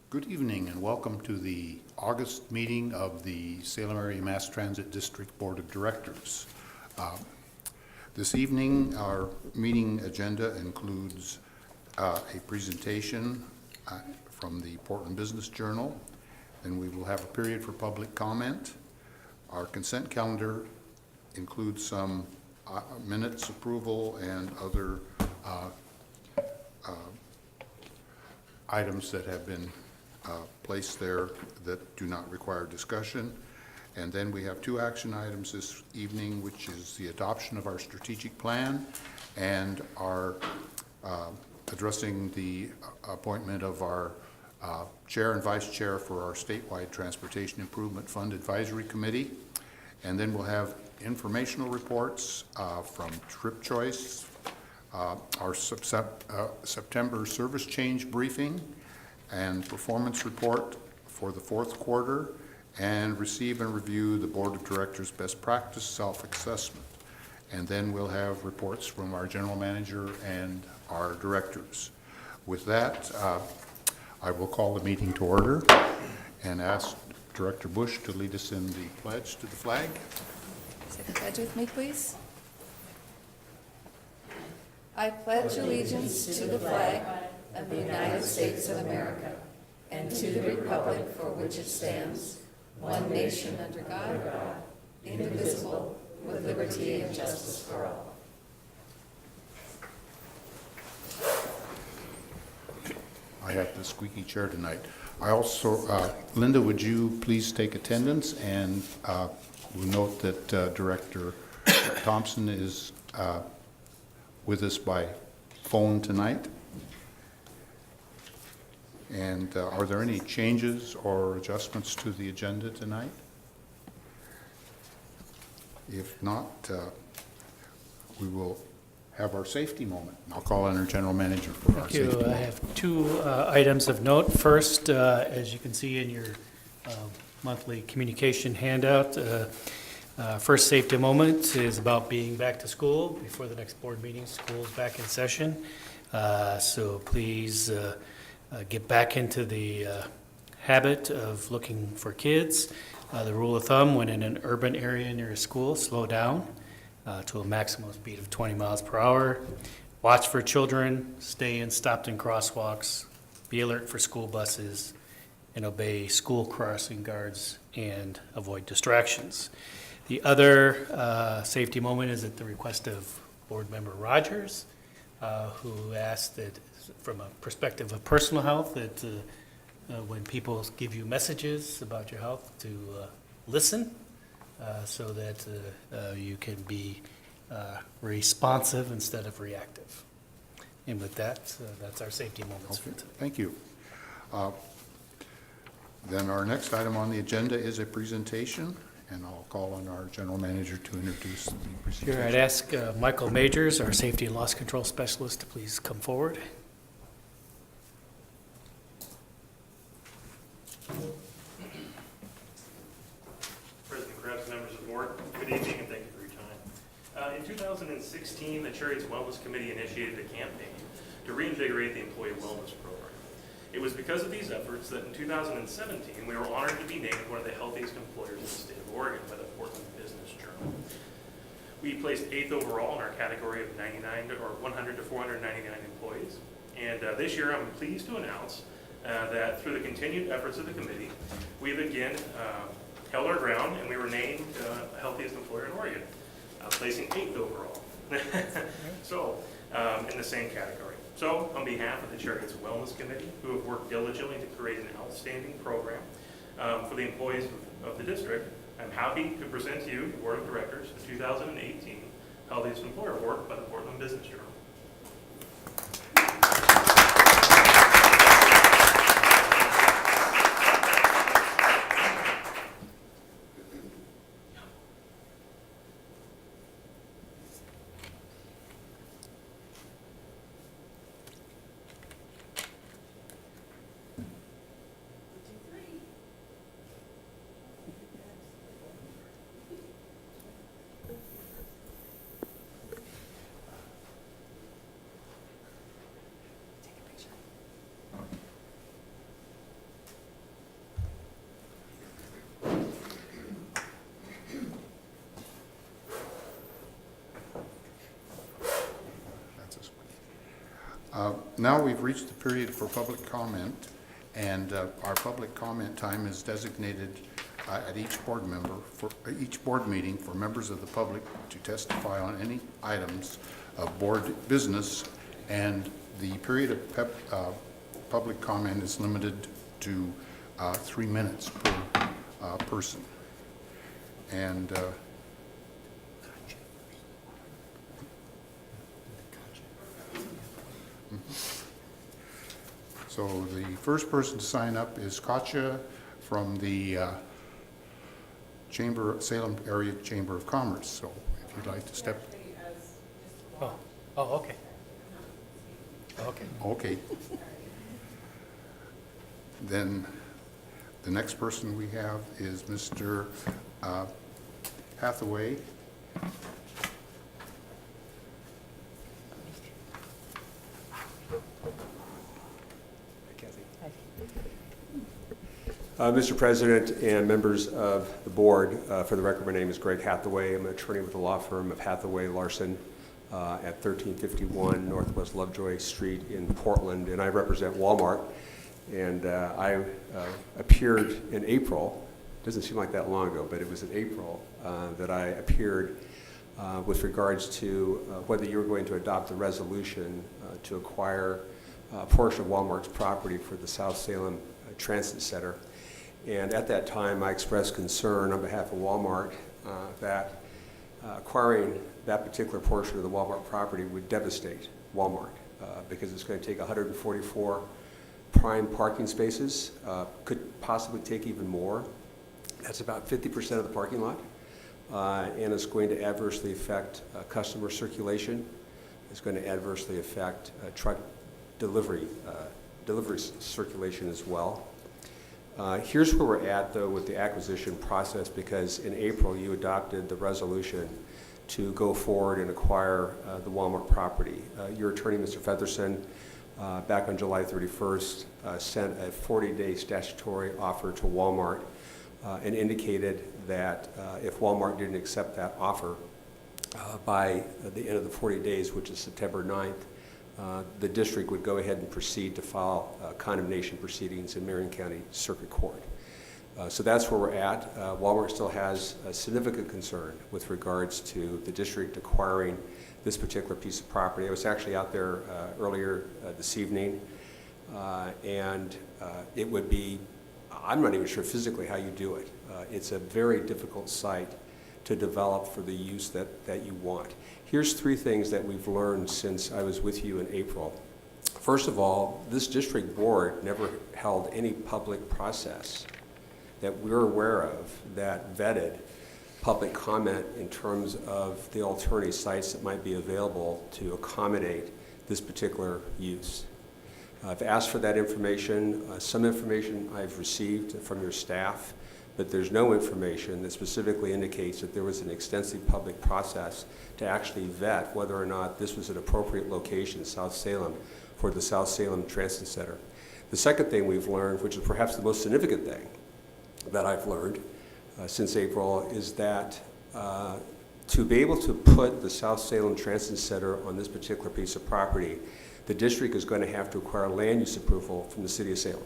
Good evening and welcome to the August meeting of the Salem Area Mass Transit District Board of Directors. This evening, our meeting agenda includes a presentation from the Portland Business Journal, and we will have a period for public comment. Our consent calendar includes some minutes approval and other items that have been placed there that do not require discussion. And then we have two action items this evening, which is the adoption of our strategic plan and our addressing the appointment of our chair and vice chair for our statewide Transportation Improvement Fund Advisory Committee. And then we'll have informational reports from TripChoice, our September service change briefing, and performance report for the fourth quarter, and receive and review the Board of Directors' best practice self-assessment. And then we'll have reports from our general manager and our directors. With that, I will call the meeting to order and ask Director Bush to lead us in the pledge to the flag. Say the pledge with me, please. I pledge allegiance to the flag of the United States of America and to the republic for which it stands, one nation under God, indivisible, with liberty and justice for all. I have the squeaky chair tonight. I also, Linda, would you please take attendance, and we'll note that Director Thompson is with us by phone tonight. And are there any changes or adjustments to the agenda tonight? If not, we will have our safety moment. I'll call on our general manager for our safety moment. I have two items of note. First, as you can see in your monthly communication handout, first safety moment is about being back to school before the next board meeting. School's back in session, so please get back into the habit of looking for kids. The rule of thumb, when in an urban area near a school, slow down to a maximum speed of 20 miles per hour. Watch for children, stay in stopped and crosswalks, be alert for school buses, and obey school crossing guards and avoid distractions. The other safety moment is at the request of Board Member Rogers, who asked that, from a perspective of personal health, that when people give you messages about your health, to listen so that you can be responsive instead of reactive. And with that, that's our safety moments for today. Thank you. Then our next item on the agenda is a presentation, and I'll call on our general manager to introduce the presentation. Here, I'd ask Michael Majors, our safety and loss control specialist, to please come forward. President Krebs, members of the board, good evening and thank you for your time. In 2016, the Cherriots Wellness Committee initiated a campaign to reinvigorate the employee wellness program. It was because of these efforts that in 2017, we were honored to be named one of the healthiest employers in the state of Oregon by the Portland Business Journal. We placed 8th overall in our category of 100 to 499 employees. And this year, I'm pleased to announce that through the continued efforts of the committee, we've again held our ground, and we were named healthiest employer in Oregon, placing 8th overall. So, in the same category. So, on behalf of the Cherriots Wellness Committee, who have worked diligently to create an outstanding program for the employees of the district, I'm happy to present to you, the Board of Directors, the 2018 Healthiest Employer Award by the Portland Business Journal. Now we've reached the period for public comment, and our public comment time is designated at each board meeting for members of the public to testify on any items of board business, and the period of public comment is limited to 3 minutes per person. And so the first person to sign up is Katja from the Salem Area Chamber of Commerce. So if you'd like to step. Oh, okay. Okay. Okay. Then the next person we have is Mr. Hathaway. Mr. President and members of the board, for the record, my name is Greg Hathaway. I'm an attorney with the law firm of Hathaway Larson at 1351 Northwest Lovejoy Street in Portland, and I represent Walmart. And I appeared in April. Doesn't seem like that long ago, but it was in April that I appeared with regards to whether you were going to adopt a resolution to acquire a portion of Walmart's property for the South Salem Transit Center. And at that time, I expressed concern on behalf of Walmart that acquiring that particular portion of the Walmart property would devastate Walmart because it's going to take 144 prime parking spaces, could possibly take even more. That's about 50% of the parking lot, and it's going to adversely affect customer circulation. It's going to adversely affect truck delivery circulation as well. Here's where we're at, though, with the acquisition process, because in April you adopted the resolution to go forward and acquire the Walmart property. Your attorney, Mr. Featherson, back on July 31st, sent a 40-day statutory offer to Walmart and indicated that if Walmart didn't accept that offer by the end of the 40 days, which is September 9th, the district would go ahead and proceed to file condemnation proceedings in Marion County Circuit Court. So that's where we're at. Walmart still has a significant concern with regards to the district acquiring this particular piece of property. I was actually out there earlier this evening, and it would be, I'm not even sure physically how you do it. It's a very difficult site to develop for the use that you want. Here's 3 things that we've learned since I was with you in April. First of all, this district board never held any public process that we're aware of that vetted public comment in terms of the alternative sites that might be available to accommodate this particular use. I've asked for that information. Some information I've received from your staff, but there's no information that specifically indicates that there was an extensive public process to actually vet whether or not this was an appropriate location, South Salem, for the South Salem Transit Center. The second thing we've learned, which is perhaps the most significant thing that I've learned since April, is that to be able to put the South Salem Transit Center on this particular piece of property, the district is going to have to acquire land use approval from the City of Salem.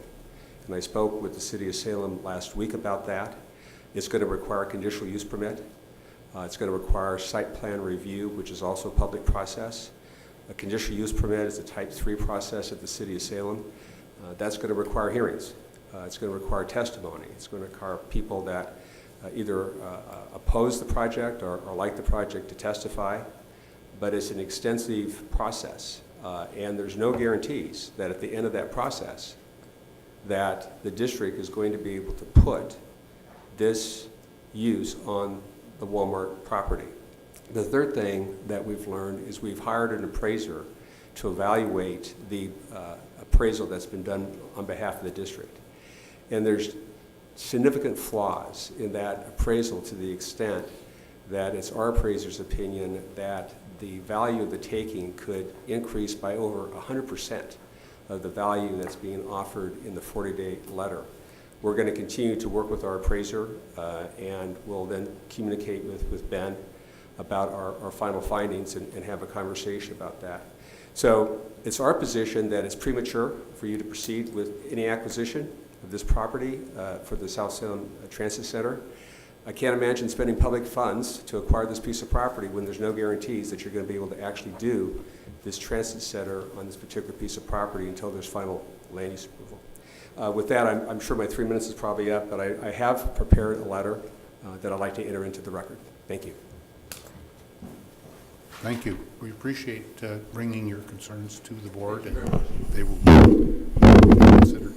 And I spoke with the City of Salem last week about that. It's going to require a conditional use permit. It's going to require site plan review, which is also a public process. A conditional use permit is a type 3 process at the City of Salem. That's going to require hearings. It's going to require testimony. It's going to require people that either oppose the project or like the project to testify. But it's an extensive process. And there's no guarantees that at the end of that process that the district is going to be able to put this use on the Walmart property. The third thing that we've learned is we've hired an appraiser to evaluate the appraisal that's been done on behalf of the district. And there's significant flaws in that appraisal to the extent that it's our appraiser's opinion that the value of the taking could increase by over 100% of the value that's being offered in the 40-day letter. We're going to continue to work with our appraiser and we'll then communicate with Ben about our final findings and have a conversation about that. So It's our position that it's premature for you to proceed with any acquisition of this property for the South Salem Transit Center. I can't imagine spending public funds to acquire this piece of property when there's no guarantees that you're going to be able to actually do this transit center on this particular piece of property until there's final land use approval. With that, I'm sure my 3 minutes is probably up, but I have prepared a letter that I'd like to enter into the record. Thank you. Thank you. We appreciate bringing your concerns to the board, and they will be considered.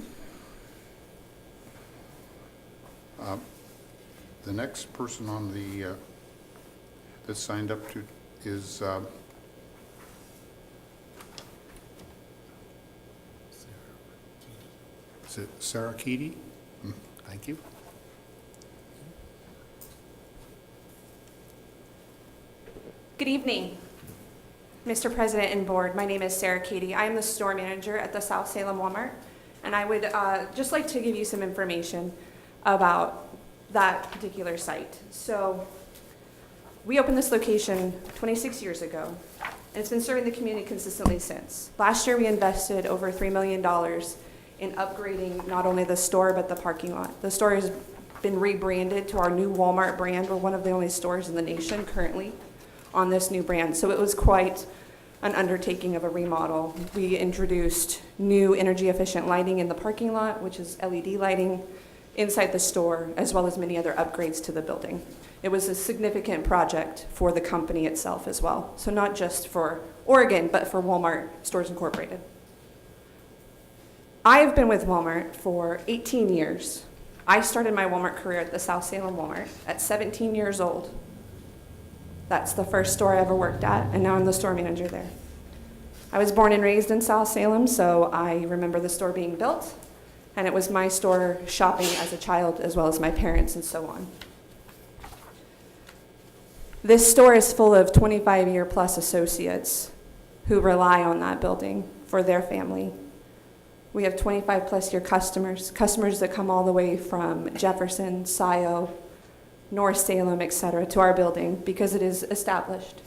The next person on the that's signed up to is it Sarah Keedy? Thank you. Good evening, Mr. President and Board. My name is Sarah Keedy. I am the store manager at the South Salem Walmart, and I would just like to give you some information about that particular site. So we opened this location 26 years ago, and it's been serving the community consistently since. Last year, we invested over $3 million in upgrading not only the store, but the parking lot. The store has been rebranded to our new Walmart brand. We're one of the only stores in the nation currently on this new brand. So it was quite an undertaking of a remodel. We introduced new energy efficient lighting in the parking lot, which is LED lighting inside the store, as well as many other upgrades to the building. It was a significant project for the company itself as well. So not just for Oregon, but for Walmart Stores Incorporated. I have been with Walmart for 18 years. I started my Walmart career at the South Salem Walmart at 17 years old. That's the first store I ever worked at, and now I'm the store manager there. I was born and raised in South Salem, so I remember the store being built, and it was my store shopping as a child, as well as my parents and so on. This store is full of 25-year-plus associates who rely on that building for their family. We have 25-plus year customers that come all the way from Jefferson, Scioto, North Salem, et cetera, to our building because it is established.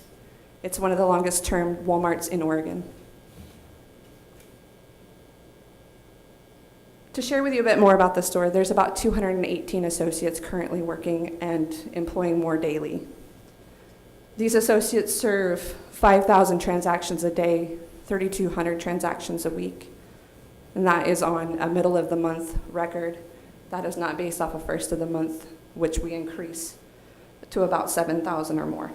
It's one of the longest term Walmarts in Oregon. To share with you a bit more about the store, there's about 218 associates currently working and employing more daily. These associates serve 5,000 transactions a day, 3,200 transactions a week. And that is on a middle of the month record. That is not based off of first of the month, which we increase to about 7,000 or more.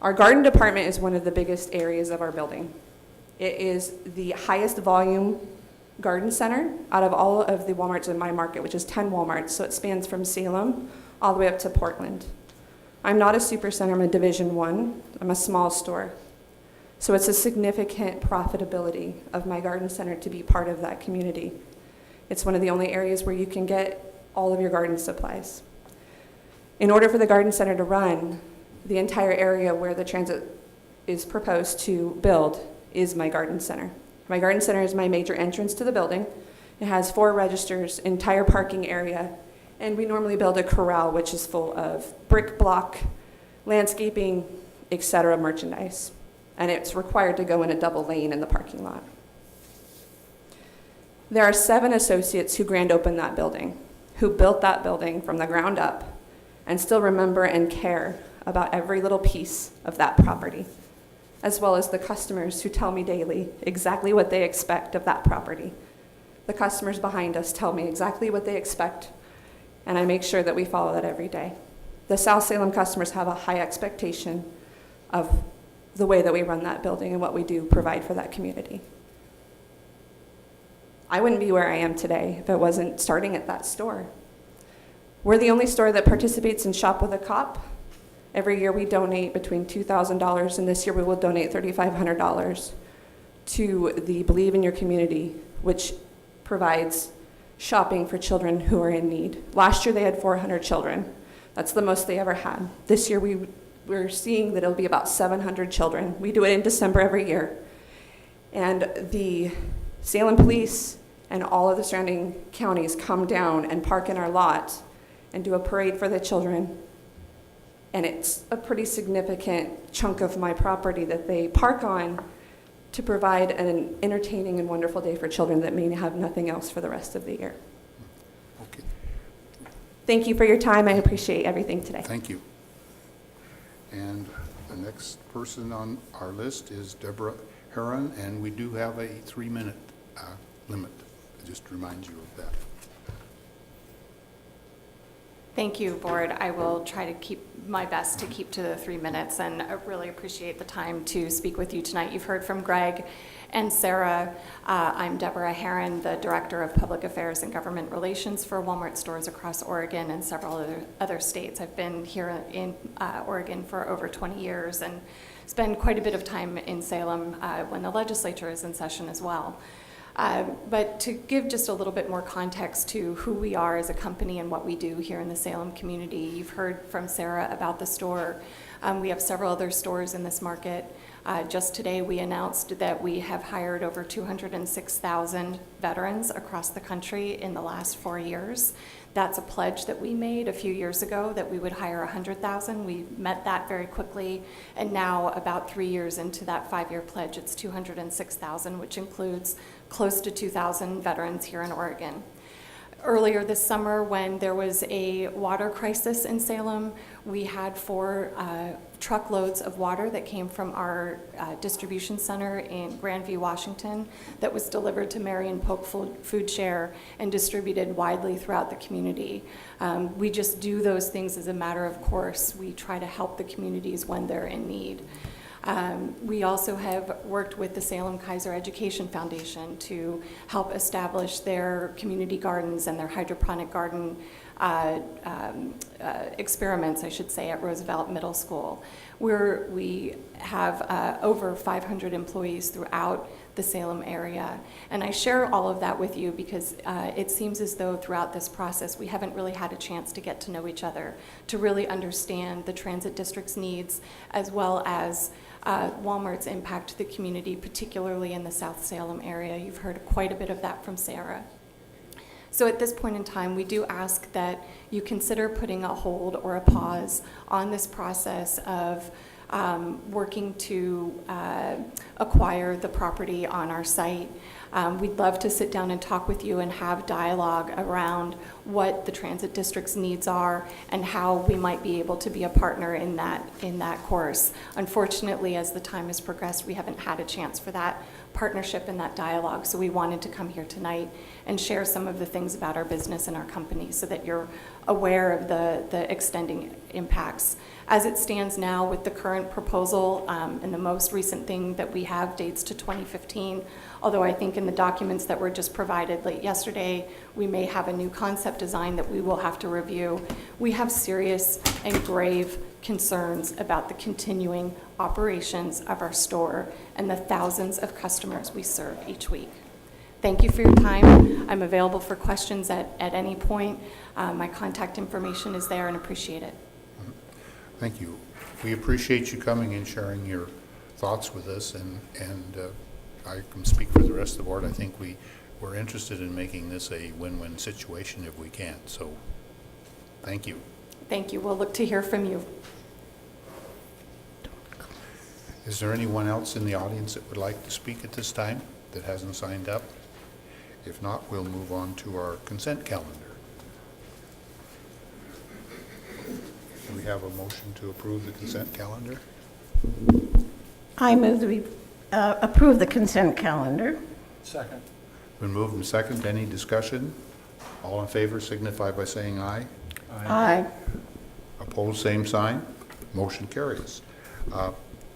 Our garden department is one of the biggest areas of our building. It is the highest volume garden center out of all of the Walmarts in my market, which is 10 Walmarts, so it spans from Salem all the way up to Portland. I'm not a super center, I'm a Division I. I'm a small store. So it's a significant profitability of my garden center to be part of that community. It's one of the only areas where you can get all of your garden supplies. In order for the garden center to run, the entire area where the transit is proposed to build is my garden center. My garden center is my major entrance to the building. It has 4 registers, entire parking area, and we normally build a corral which is full of brick block, landscaping, etc. merchandise. And it's required to go in a double lane in the parking lot. There are 7 associates who grand opened that building, who built that building from the ground up, and still remember and care about every little piece of that property, as well as the customers who tell me daily exactly what they expect of that property. The customers behind us tell me exactly what they expect, and I make sure that we follow that every day. The South Salem customers have a high expectation of the way that we run that building and what we do provide for that community. I wouldn't be where I am today if it wasn't starting at that store. We're the only store that participates in Shop with a Cop. Every year we donate between $2,000, and this year we will donate $3,500 to the Believe in Your Community, which provides shopping for children who are in need. Last year they had 400 children. That's the most they ever had. This year we're seeing that it'll be about 700 children. We do it in December every year. And the Salem Police and all of the surrounding counties come down and park in our lot and do a parade for the children. And it's a pretty significant chunk of my property that they park on to provide an entertaining and wonderful day for children that may have nothing else for the rest of the year. Okay, Thank you for your time. I appreciate everything today. thank you. And the next person on our list is Deborah Heron, and we do have a 3-minute limit. I just remind you of that. Thank you, Board. I will try to keep my best to keep to the 3 minutes, and I really appreciate the time to speak with you tonight. You've heard from Greg and Sarah. I'm Deborah Heron, the Director of Public Affairs and Government Relations for Walmart stores across Oregon and several other states. I've been here in Oregon for over 20 years and spend quite a bit of time in Salem when the legislature is in session as well. But to give just a little bit more context to who we are as a company and what we do here in the Salem community, you've heard from Sarah about the store. We have several other stores in this market. Just today, we announced that we have hired over 206,000 veterans across the country in the last 4 years. That's a pledge that we made a few years ago that we would hire 100,000. We met that very quickly, and now about 3 years into that 5-year pledge, it's 206,000, which includes close to 2,000 veterans here in Oregon. Earlier this summer, when there was a water crisis in Salem, we had 4 truckloads of water that came from our distribution center in Grandview, Washington, that was delivered to Marion Polk Food Share and distributed widely throughout the community. We just do those things as a matter of course. We try to help the communities when they're in need. We also have worked with the Salem Kaiser Education Foundation to help establish their community gardens and their hydroponic garden experiments, I should say, at Roosevelt Middle School, where we have over 500 employees throughout the Salem area. And I share all of that with you because it seems as though throughout this process we haven't really had a chance to get to know each other, to really understand the transit district's needs, as well as Walmart's impact to the community, particularly in the South Salem area. You've heard quite a bit of that from Sarah. So at this point in time, we do ask that you consider putting a hold or a pause on this process of working to acquire the property on our site. We'd love to sit down and talk with you and have dialogue around what the transit district's needs are and how we might be able to be a partner in that course. Unfortunately, as the time has progressed, we haven't had a chance for that partnership and that dialogue, so we wanted to come here tonight and share some of the things about our business and our company so that you're aware of the extending impacts. As it stands now with the current proposal, and the most recent thing that we have dates to 2015, although I think in the documents that were just provided late yesterday, we may have a new concept design that we will have to review. We have serious and grave concerns about the continuing operations of our store and the thousands of customers we serve each week. Thank you for your time. I'm available for questions at any point. My contact information is there and appreciate it. Thank you. We appreciate you coming and sharing your thoughts with us, and I can speak for the rest of the board. I think we're interested in making this a win-win situation if we can. So thank you. Thank you. We'll look to hear from you. Is there anyone else in the audience that would like to speak at this time that hasn't signed up? If not, we'll move on to our consent calendar. Do we have a motion to approve the consent calendar? I move that we approve the consent calendar. Second. Been moved and second. Any discussion? All in favor signify by saying aye. Aye. Opposed, same sign. Motion carries.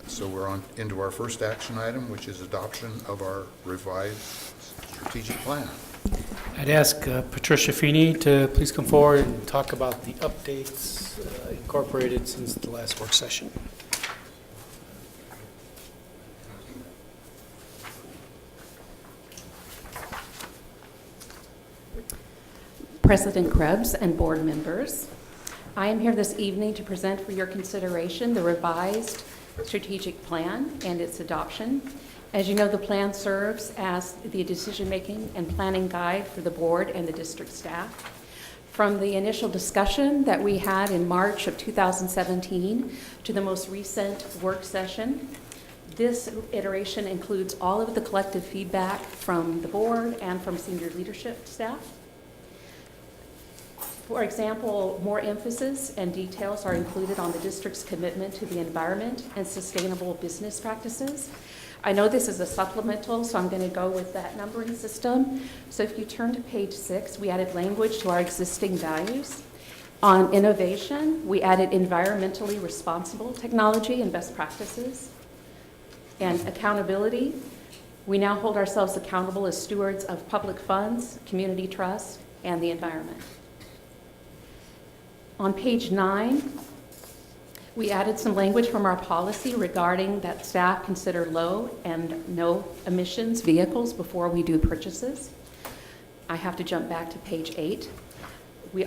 So we're on into our first action item, which is adoption of our revised strategic plan. I'd ask Patricia Feeney to please come forward and talk about the updates incorporated since the last work session. President Krebs and board members, I am here this evening to present for your consideration the revised strategic plan and its adoption. As you know, the plan serves as the decision-making and planning guide for the board and the district staff. From the initial discussion that we had in March of 2017 to the most recent work session, This iteration includes all of the collective feedback from the board and from senior leadership staff. For example, more emphasis and details are included on the district's commitment to the environment and sustainable business practices. I know this is a supplemental, so I'm going to go with that numbering system. So if you turn to page 6, we added language to our existing values. On innovation, we added environmentally responsible technology and best practices. And accountability, we now hold ourselves accountable as stewards of public funds, community trust, and the environment. On page 9, we added some language from our policy regarding that staff consider low and no emissions vehicles before we do purchases. I have to jump back to page 8.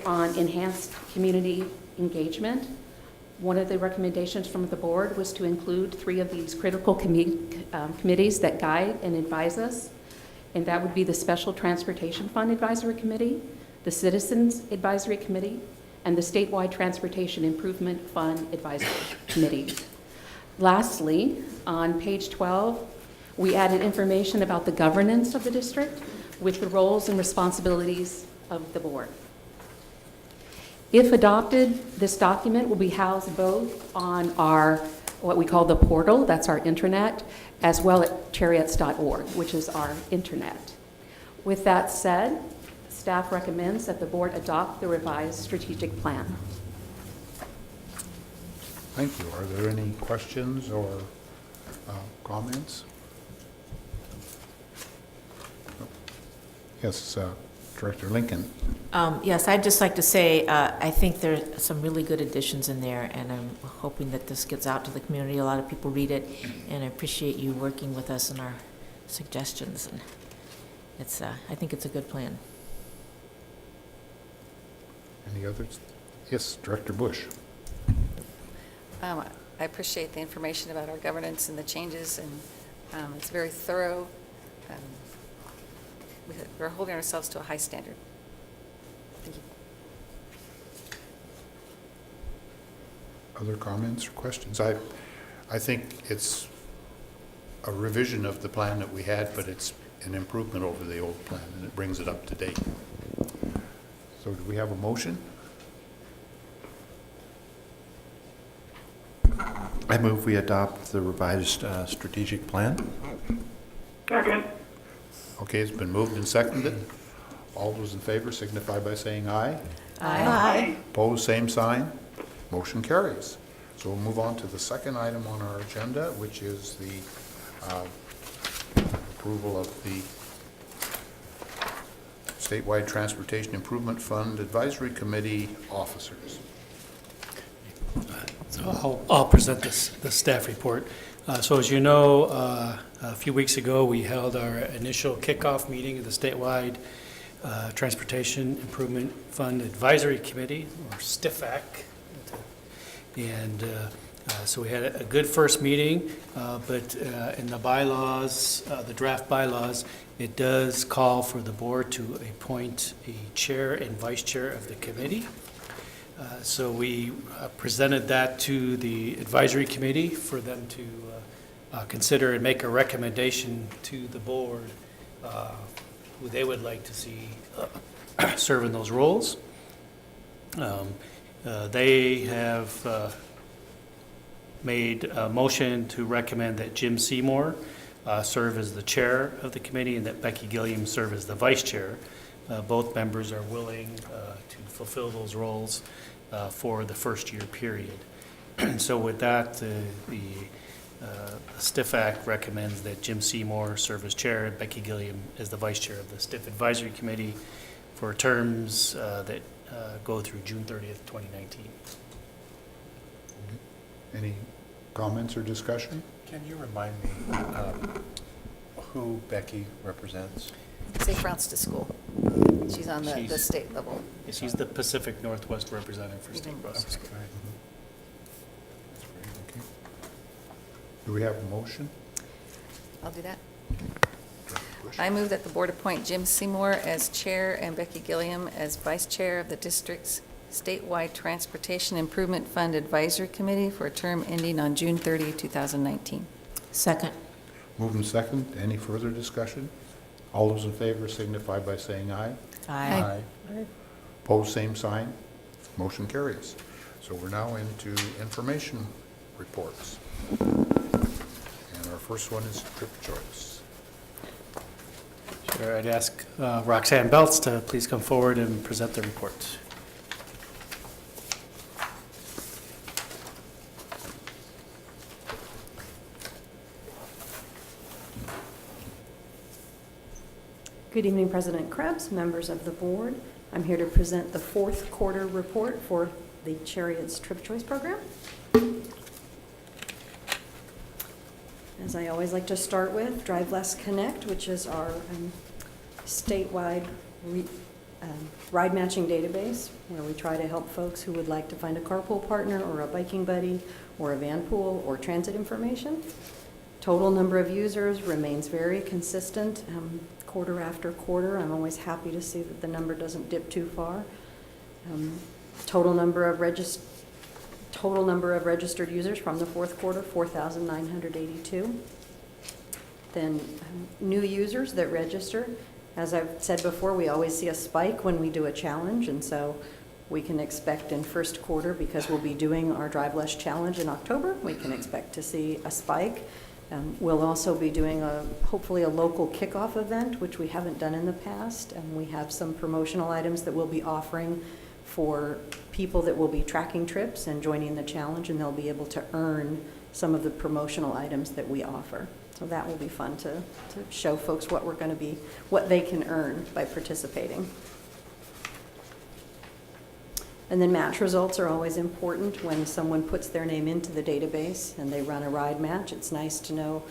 On enhanced community engagement, one of the recommendations from the board was to include 3 of these critical committees that guide and advise us, and that would be the Special Transportation Fund Advisory Committee, the Citizens Advisory Committee, and the Statewide Transportation Improvement Fund Advisory Committee. Lastly, on page 12, we added information about the governance of the district with the roles and responsibilities of the board. If adopted, this document will be housed both on our, what we call the portal, that's our intranet, as well at cherriots.org, which is our internet. With that said, staff recommends that the board adopt the revised strategic plan. Thank you. Are there any questions or comments? Yes, Director Lincoln. Yes, I'd just like to say I think there are some really good additions in there, and I'm hoping that this gets out to the community. A lot of people read it, and I appreciate you working with us in our suggestions. And it's, I think it's a good plan. Any others? Yes, Director Bush. I appreciate the information about our governance and the changes, and it's very thorough. We're holding ourselves to a high standard. Thank you. Other comments or questions? I think it's a revision of the plan that we had, but it's an improvement over the old plan, and it brings it up to date. So do we have a motion? I move we adopt the revised strategic plan. Second. Okay, it's been moved and seconded. All those in favor signify by saying aye. Aye. Opposed, same sign. Motion carries. So we'll move on to the second item on our agenda, which is the approval of the Statewide Transportation Improvement Fund Advisory Committee officers. So I'll present the staff report. So as you know, a few weeks ago, we held our initial kickoff meeting of the Statewide Transportation Improvement Fund Advisory Committee, or STIFAC. And so we had a good first meeting, but in the bylaws, the draft bylaws, it does call for the board to appoint a chair and vice chair of the committee. So we presented that to the advisory committee for them to consider and make a recommendation to the board who they would like to see serve in those roles. They have made a motion to recommend that Jim Seymour serve as the chair of the committee and that Becky Gilliam serve as the vice chair. Both members are willing to fulfill those roles for the first year period. So with that, the STIF Act recommends that Jim Seymour serve as chair and Becky Gilliam as the vice chair of the STIF Advisory Committee for terms that go through June 30th, 2019. Any comments or discussion? Can you remind me who Becky represents? Safe routes to school. She's on the state level. She's the Pacific Northwest representative for state bus. Okay. That's great. Okay. Do we have a motion? I'll do that. I move that the board appoint Jim Seymour as chair and Becky Gilliam as vice chair of the district's Statewide Transportation Improvement Fund Advisory Committee for a term ending on June 30, 2019. Second. Moved and second. Any further discussion? All those in favor signify by saying aye. Aye. Opposed, same sign. Motion carries. So we're now into information reports. And our first one is TripChoice. Sure, I'd ask Roxanne Belts to please come forward and present the report. Good evening, President Krebs, members of the board. I'm here to present the fourth quarter report for the Cherriots TripChoice program. As I always like to start with, Drive Less Connect, which is our statewide ride matching database, where we try to help folks who would like to find a carpool partner or a biking buddy or a van pool or transit information. Total number of users remains very consistent quarter after quarter. I'm always happy to see that the number doesn't dip too far. Total number of registered users from the fourth quarter, 4,982. Then new users that register. As I've said before, we always see a spike when we do a challenge, and so we can expect in first quarter, because we'll be doing our Drive Less Challenge in October, we can expect to see a spike. We'll also be doing hopefully a local kickoff event, which we haven't done in the past, and we have some promotional items that we'll be offering for people that will be tracking trips and joining the challenge, and they'll be able to earn some of the promotional items that we offer. So that will be fun to show folks what they can earn by participating. And then match results are always important when someone puts their name into the database and they run a ride match. It's nice to know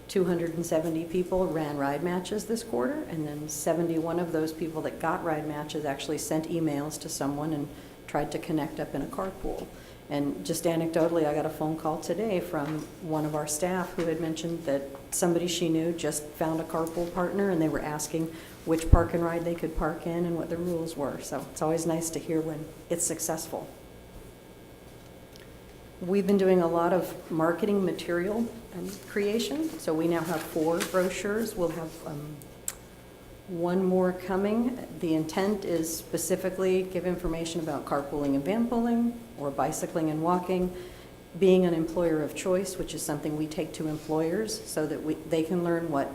270 people ran ride matches this quarter, and then 71 of those people that got ride matches actually sent emails to someone and tried to connect up in a carpool. And just anecdotally, I got a phone call today from one of our staff who had mentioned that somebody she knew just found a carpool partner, and they were asking which park and ride they could park in and what the rules were. So it's always nice to hear when it's successful. We've been doing a lot of marketing material creation. So we now have 4 brochures. We'll have one more coming. The intent is specifically give information about carpooling and vanpooling, or bicycling and walking, being an employer of choice, which is something we take to employers so that they can learn what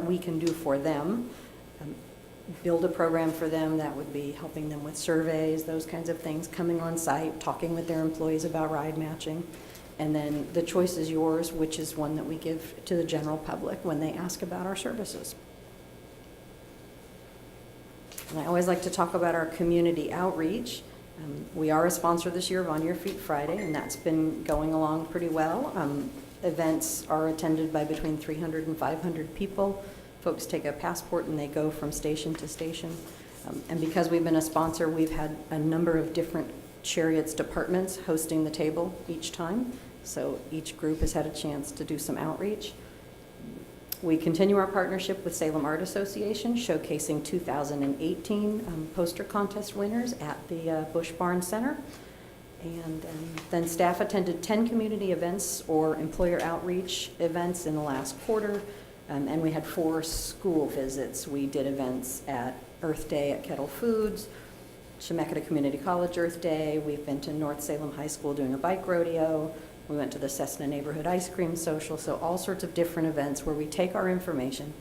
we can do for them, build a program for them that would be helping them with surveys, those kinds of things, coming on site, talking with their employees about ride matching. And then the choice is yours, which is one that we give to the general public when they ask about our services. And I always like to talk about our community outreach. We are a sponsor this year of On Your Feet Friday, and that's been going along pretty well. Events are attended by between 300 and 500 people. Folks take a passport and they go from station to station. And because we've been a sponsor, we've had a number of different Cherriots departments hosting the table each time. So each group has had a chance to do some outreach. We continue our partnership with Salem Art Association, showcasing 2018 poster contest winners at the Busch Barn Center. And then staff attended 10 community events or employer outreach events in the last quarter, and we had 4 school visits. We did events at Earth Day at Kettle Foods, Chemeketa Community College Earth Day. We've been to North Salem High School doing a bike rodeo. We went to the Cessna Neighborhood Ice Cream Social, so all sorts of different events where we take our information,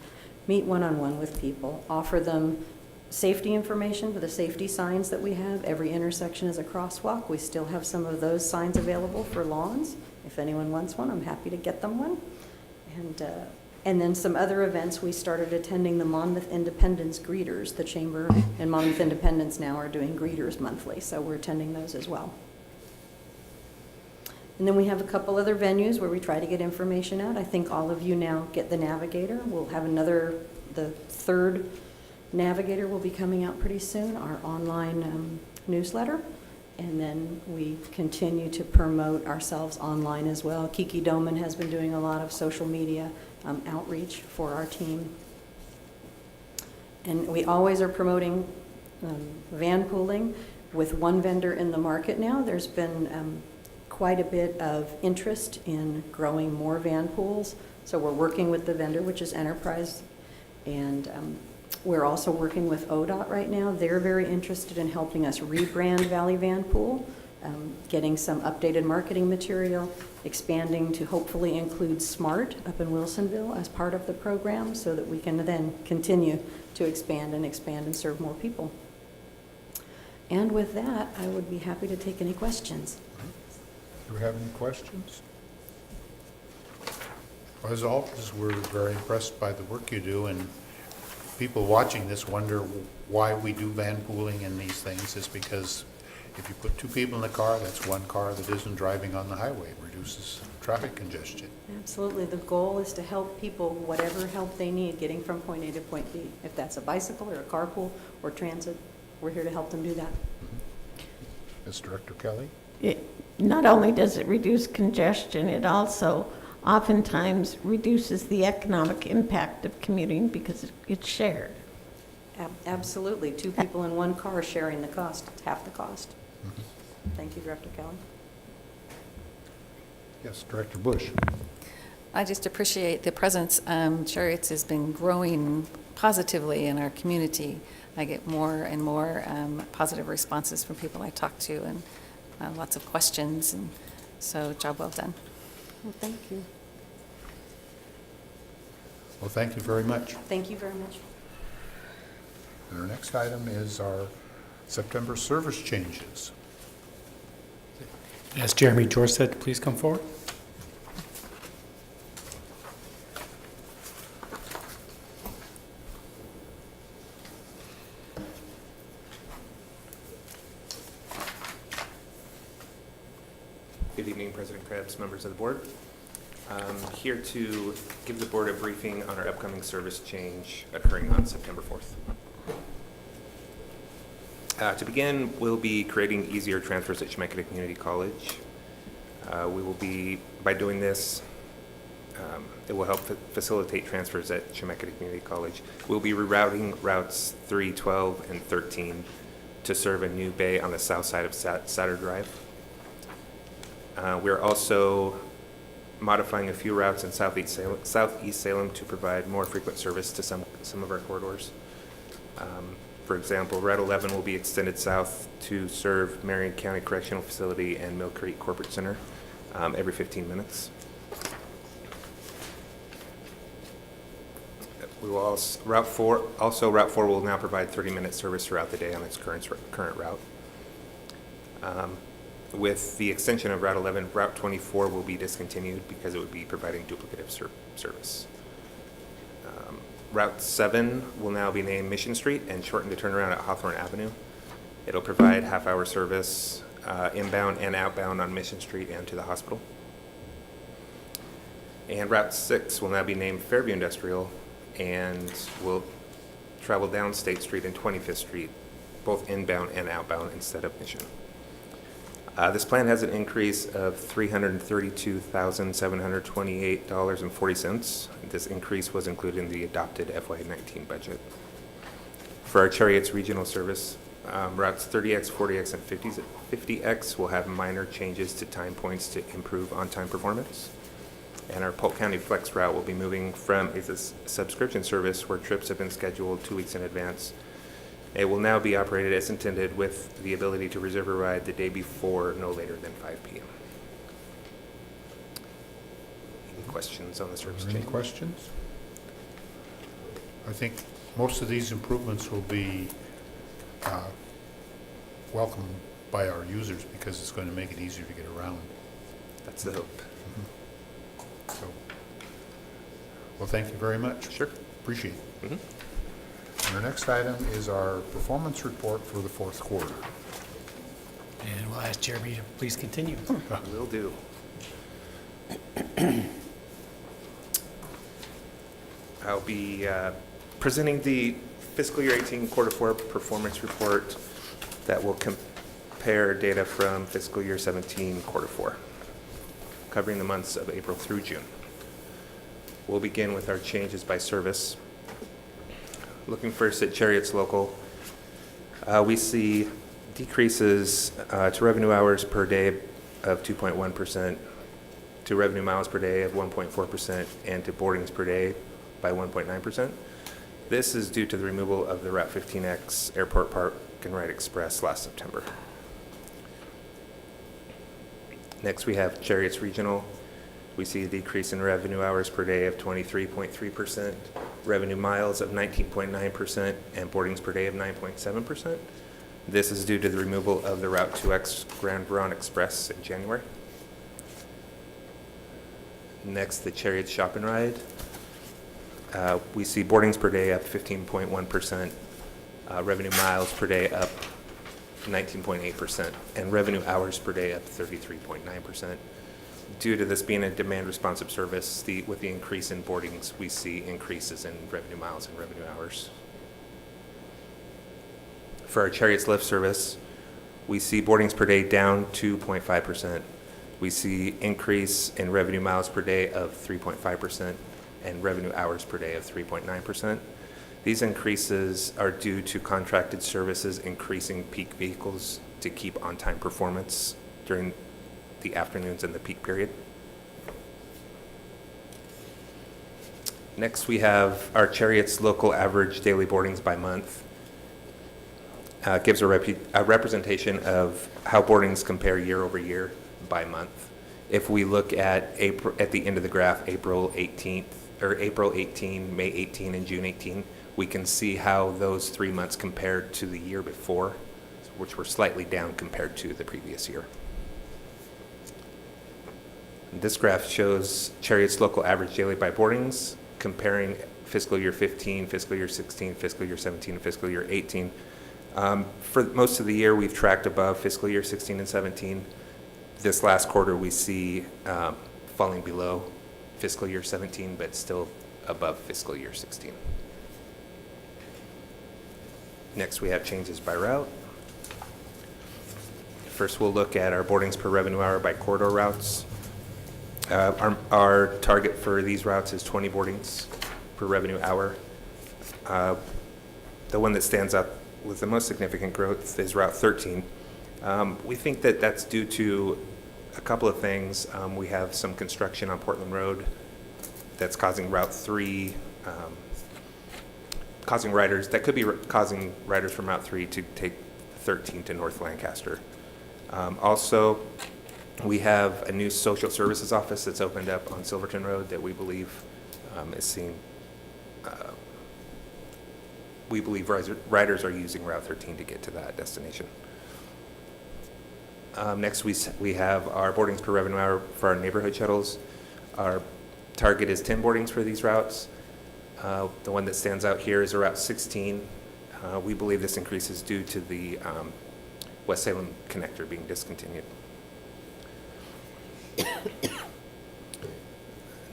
meet one-on-one with people, offer them safety information for the safety signs that we have. Every intersection is a crosswalk. We still have some of those signs available for lawns. If anyone wants one, I'm happy to get them one. And then some other events, we started attending the Monmouth Independence Greeters. The Chamber and Monmouth Independence now are doing Greeters monthly, so we're attending those as well. And then we have a couple other venues where we try to get information out. I think all of you now get the Navigator. We'll have the 3rd Navigator will be coming out pretty soon, our online newsletter. And then we continue to promote ourselves online as well. Kiki Doman has been doing a lot of social media outreach for our team. And we always are promoting van pooling with one vendor in the market now. There's been quite a bit of interest in growing more van pools. So we're working with the vendor, which is Enterprise, and we're also working with ODOT right now. They're very interested in helping us rebrand Valley Van Pool, getting some updated marketing material, expanding to hopefully include SMART up in Wilsonville as part of the program so that we can then continue to expand and serve more people. And with that, I would be happy to take any questions. Do we have any questions? As always, we're very impressed by the work you do, and people watching this wonder why we do van pooling and these things. Is because if you put two people in the car, that's one car that isn't driving on the highway. It reduces traffic congestion. Absolutely. The goal is to help people, whatever help they need, getting from point A to point B. If that's a bicycle or a carpool or transit, we're here to help them do that. Ms. Director Kelly? It, not only does it reduce congestion, it also oftentimes reduces the economic impact of commuting because it's shared. Absolutely. Two people in one car sharing the cost. It's half the cost. Thank you, Director Kelly. Yes, Director Bush. I just appreciate the presence. Cherriots has been growing positively in our community. I get more and more positive responses from people I talk to, and lots of questions, and so job well done. Well, thank you. Well, thank you very much. Thank you very much. And our next item is our September service changes. As Jeremy Jorset, please come forward. Good evening, President Krebs, members of the board. I'm here to give the board a briefing on our upcoming service change occurring on September 4th. To begin, we'll be creating easier transfers at Chemeketa Community College. We will be, by doing this, it will help facilitate transfers at Chemeketa Community College. We'll be rerouting routes 3, 12, and 13 to serve a new bay on the south side of Satter Drive. We're also modifying a few routes in Southeast Salem to provide more frequent service to some of our corridors. For example, Route 11 will be extended south to serve Marion County Correctional Facility and Mill Creek Corporate Center every 15 minutes. We will also, Route 4 will now provide 30-minute service throughout the day on its current route. With the extension of Route 11, Route 24 will be discontinued because it would be providing duplicative service. Route 7 will now be named Mission Street and shorten the turnaround at Hawthorne Avenue. It'll provide half-hour service inbound and outbound on Mission Street and to the hospital. And Route 6 will now be named Fairview Industrial and will travel down State Street and 25th Street, both inbound and outbound instead of Mission. This plan has an increase of $332,728.40. This increase was included in the adopted FY19 budget. For our Cherriots regional service, routes 30X, 40X, and 50X will have minor changes to time points to improve on-time performance. And our Polk County Flex route will be moving from a subscription service where trips have been scheduled 2 weeks in advance. It will now be operated as intended with the ability to reserve a ride the day before, no later than 5 p.m. Any questions on the service change? Any questions? I think most of these improvements will be welcomed by our users because it's going to make it easier to get around. That's the hope. So, well, thank you very much. Sure. Appreciate it. And our next item is our performance report for the fourth quarter. And we'll ask Jeremy to please continue. Will do. I'll be presenting the fiscal year 18 quarter 4 performance report that will compare data from fiscal year 17 quarter 4, covering the months of April through June. We'll begin with our changes by service. Looking first at Cherriots Local, we see decreases to revenue hours per day of 2.1%, to revenue miles per day of 1.4%, and to boardings per day by 1.9%. This is due to the removal of the Route 15X Airport Park and Ride Express last September. Next, we have Cherriots Regional. We see a decrease in revenue hours per day of 23.3%, revenue miles of 19.9%, and boardings per day of 9.7%. This is due to the removal of the Route 2X Grand Verona Express in January. Next, the Cherriots Shop and Ride. We see boardings per day up 15.1%, revenue miles per day up 19.8%, and revenue hours per day up 33.9%. Due to this being a demand-responsive service, with the increase in boardings, we see increases in revenue miles and revenue hours. For our Cherriots Lift service, we see boardings per day down 2.5%. We see increase in revenue miles per day of 3.5% and revenue hours per day of 3.9%. These increases are due to contracted services increasing peak vehicles to keep on-time performance during the afternoons and the peak period. Next, we have our Cherriots local average daily boardings by month. Gives a representation of how boardings compare year over year by month. If we look at April, at the end of the graph, April 18, May 18, and June 18, we can see how those 3 months compared to the year before, which were slightly down compared to the previous year. This graph shows Cherriots local average daily by boardings, comparing fiscal year 15, fiscal year 16, fiscal year 17, and fiscal year 18. For most of the year, we've tracked above fiscal year 16 and 17. This last quarter, we see falling below fiscal year 17, but still above fiscal year 16. Next, we have changes by route. First, we'll look at our boardings per revenue hour by corridor routes. Our target for these routes is 20 boardings per revenue hour. The one that stands out with the most significant growth is Route 13. We think that that's due to a couple of things. We have some construction on Portland Road that's causing Route 3, causing riders from Route 3 to take 13 to North Lancaster. Also, we have a new social services office that's opened up on Silverton Road that we believe is seeing, we believe riders are using Route 13 to get to that destination. Next, we have our boardings per revenue hour for our neighborhood shuttles. Our target is 10 boardings for these routes. The one that stands out here is Route 16. We believe this increase is due to the West Salem connector being discontinued.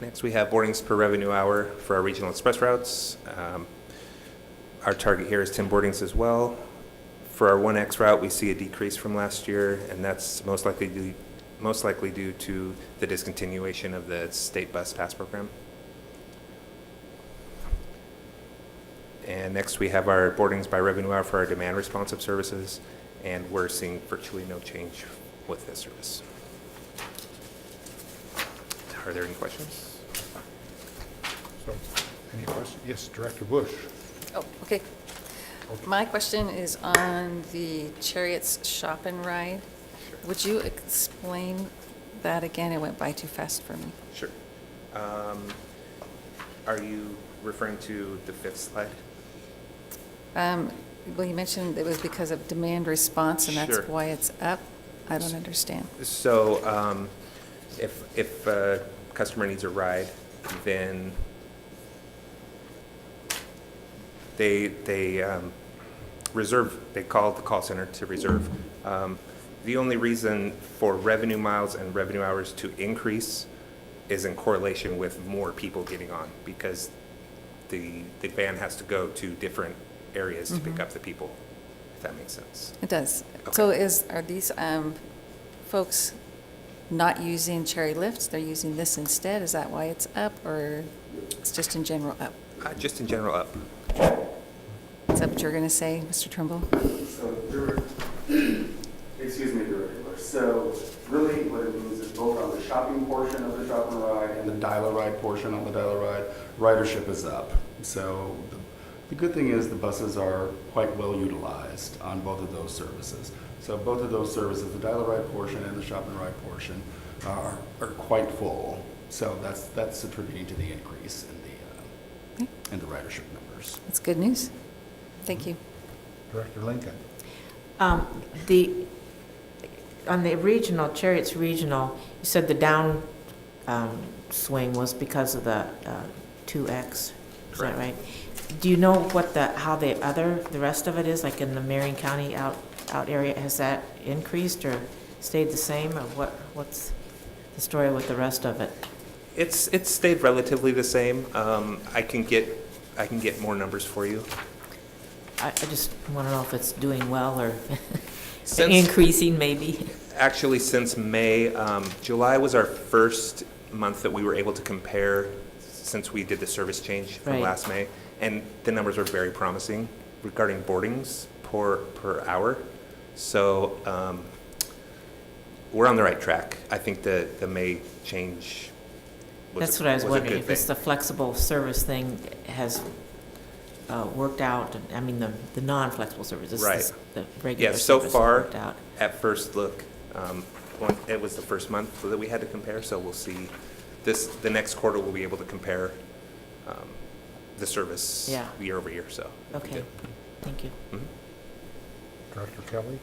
Next, we have boardings per revenue hour for our regional express routes. Our target here is 10 boardings as well. For our 1X route, we see a decrease from last year, and that's most likely due to the discontinuation of the state bus pass program. And next, we have our boardings by revenue hour for our demand responsive services, and we're seeing virtually no change with this service. Are there any questions? So, any questions? Yes, Director Bush. Oh, okay. My question is on the Cherriots Shop and Ride. Would you explain that again? It went by too fast for me. Sure. Are you referring to the fifth slide? Well, you mentioned it was because of demand response, and that's Sure. why it's up. I don't understand. So if a customer needs a ride, then they reserve, they call the call center to reserve. The only reason for revenue miles and revenue hours to increase is in correlation with more people getting on, because the van has to go to different areas to pick up the people, if that makes sense. It does. Okay. So are these folks not using Cherry Lifts? They're using this instead? Is that why it's up, or it's just in general up? Just in general up. Is that what you're going to say, Mr. Trimble? So, excuse me, Director Bush. So, really, what shopping portion of the shop and ride and the dial-a-ride portion on the dial-a-ride, ridership is up. So the good thing is the buses are quite well utilized on both of those services. So both of those services, the dial-a-ride portion and the shop and ride portion, are quite full. So that's attributing to the increase in the ridership numbers. That's good news. Thank you. Director Lincoln. On the regional, Cherriots Regional, you said the down swing was because of the 2X, is that right? Do you know what how the rest of it is, like in the Marion County out area? Has that increased or stayed the same, or what's the story with the rest of it? It's stayed relatively the same. I can get more numbers for you. I just want to know if it's doing well or Since- increasing maybe. Actually, since May, July was our first month that we were able to compare since we did the service change from Right. last May, and the numbers were very promising regarding boardings per hour. So we're on the right track. I think the May change That's what I was a wondering, good if it's thing. the flexible service thing has worked out. I mean, the non-flexible service, Right. the regular Yeah, so service far, worked out. at first look, it was the first month that we had to compare, so we'll see. The next quarter, we'll be able to compare the service Yeah. year over year, so. it'll be Okay, good. thank you. Director Kelly.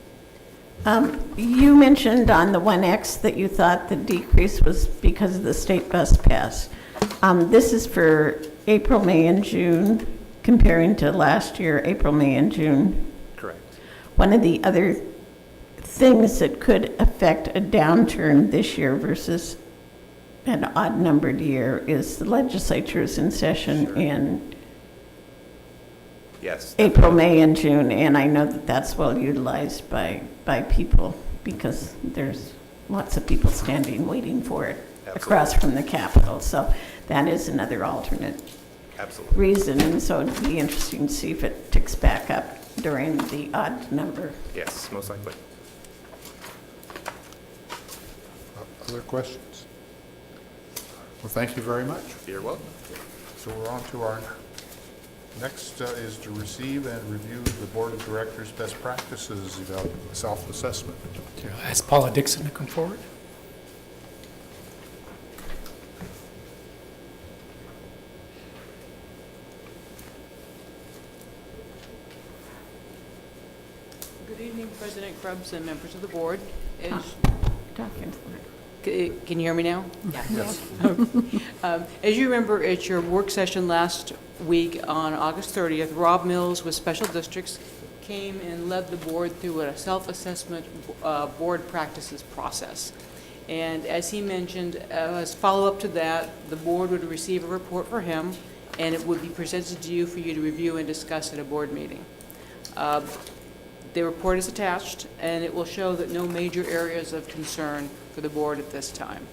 You mentioned on the 1X that you thought the decrease was because of the state bus pass. This is for April, May, and June, comparing to last year, April, May, and June. Correct. One of the other things that could affect a downturn this year versus an odd-numbered year is the legislature is in session Sure. in Yes. April, May, and June, and I know that that's well utilized by people because there's lots of people standing waiting for it across from the Capitol. So that is another alternate Absolutely. reason, and so it'd be interesting to see if it ticks back up during the odd number. Yes, most likely. Other questions? Well, thank you very much. You're welcome. So we're on to our next is to receive and review the Board of Directors' best practices about self-assessment. Ask Paula Dixon to come forward. Good evening, President Krebs and members of the board. Can you hear me now? Yes. As you remember, at your work session last week on August 30th, Rob Mills with Special Districts came and led the board through a self-assessment board practices process. And as he mentioned, as follow-up to that, the board would receive a report for him, and it would be presented to you for you to review and discuss at a board meeting. The report is attached, and it will show that no major areas of concern for the board at this time.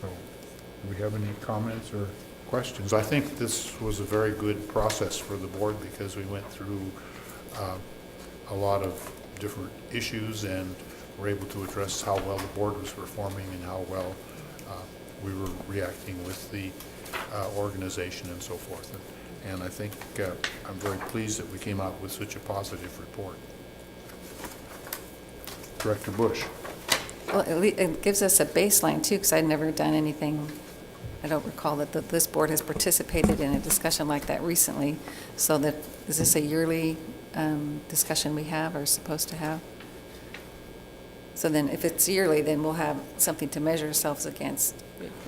So, do we have any comments or questions? I think this was a very good process for the board because we went through a lot of different issues and were able to address how well the board was performing and how well we were reacting with the organization and so forth. And I think I'm very pleased that we came out with such a positive report. Director Bush. Well, it gives us a baseline too, because I'd never done anything. I don't recall that this board has participated in a discussion like that recently. So that, is this a yearly discussion we have or supposed to have? So then if it's yearly, then we'll have something to measure ourselves against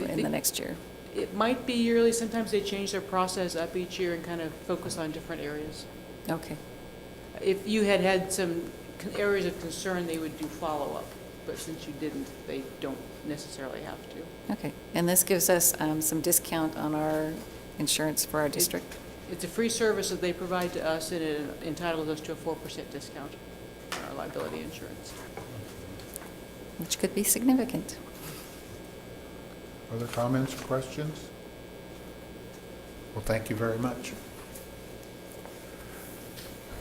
in the next year. It might be yearly. Sometimes they change their process up each year and kind of focus on different areas. Okay. If you had some areas of concern, they would do follow-up. But since you didn't, they don't necessarily have to. Okay. And this gives us some discount on our insurance for our district? It's a free service that they provide to us, and it entitles us to a 4% discount on our liability insurance. Which could be significant. Other comments or questions? Well, thank you very much.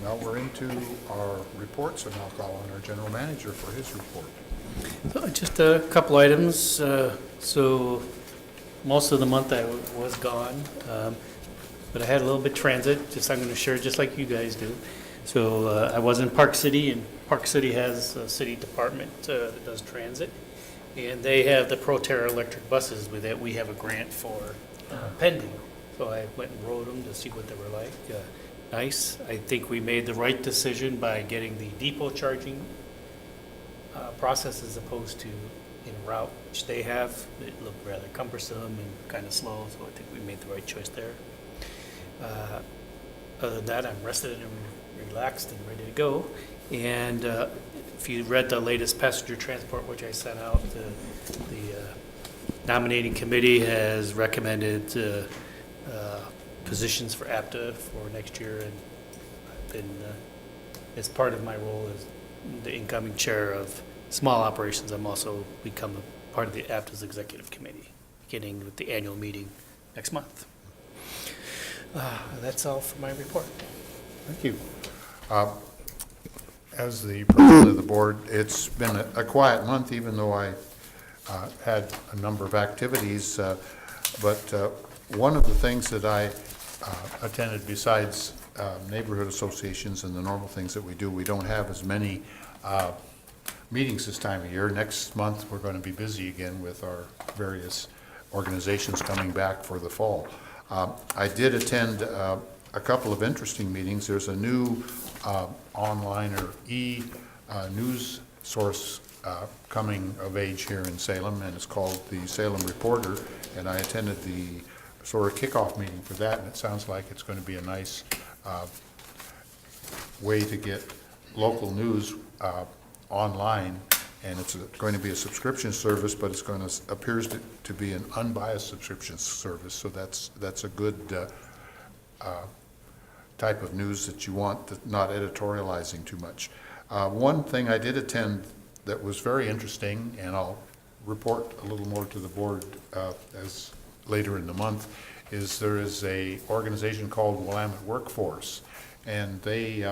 now we're into our reports, and I'll call on our general manager for his report. Just a couple items. So most of the month I was gone, but I had a little bit transit, I'm going to share just like you guys do. So I was in Park City, and Park City has a city department that does transit, and they have the Proterra electric buses that we have a grant for pending. So I went and rode them to see what they were like. Nice. I think we made the right decision by getting the depot charging process as opposed to in route, which they have. It looked rather cumbersome and kind of slow, so I think we made the right choice there. Other than that, I'm rested and relaxed and ready to go. And if you read the latest passenger transport, which I sent out, the nominating committee has recommended positions for APTA for next year, and I've been, as part of my role as the incoming chair of small operations, I'm also become a part of the APTA's executive committee, beginning with the annual meeting next month. That's all for my report. Thank you. As the president of the board, it's been a quiet month, even though I had a number of activities. But one of the things that I attended, besides neighborhood associations and the normal things that we do, we don't have as many meetings this time of year. Next month, we're going to be busy again with our various organizations coming back for the fall. I did attend a couple of interesting meetings. There's a new online or news source coming of age here in Salem, and it's called the Salem Reporter, and I attended the sort of kickoff meeting for that, and it sounds like it's going to be a nice way to get local news online, and it's going to be a subscription service, but it's going to appears to be an unbiased subscription service, so that's a good type of news that you want, not editorializing too much. One thing I did attend that was very interesting, and I'll report a little more to the board as later in the month, is there is a organization called Willamette Workforce, and they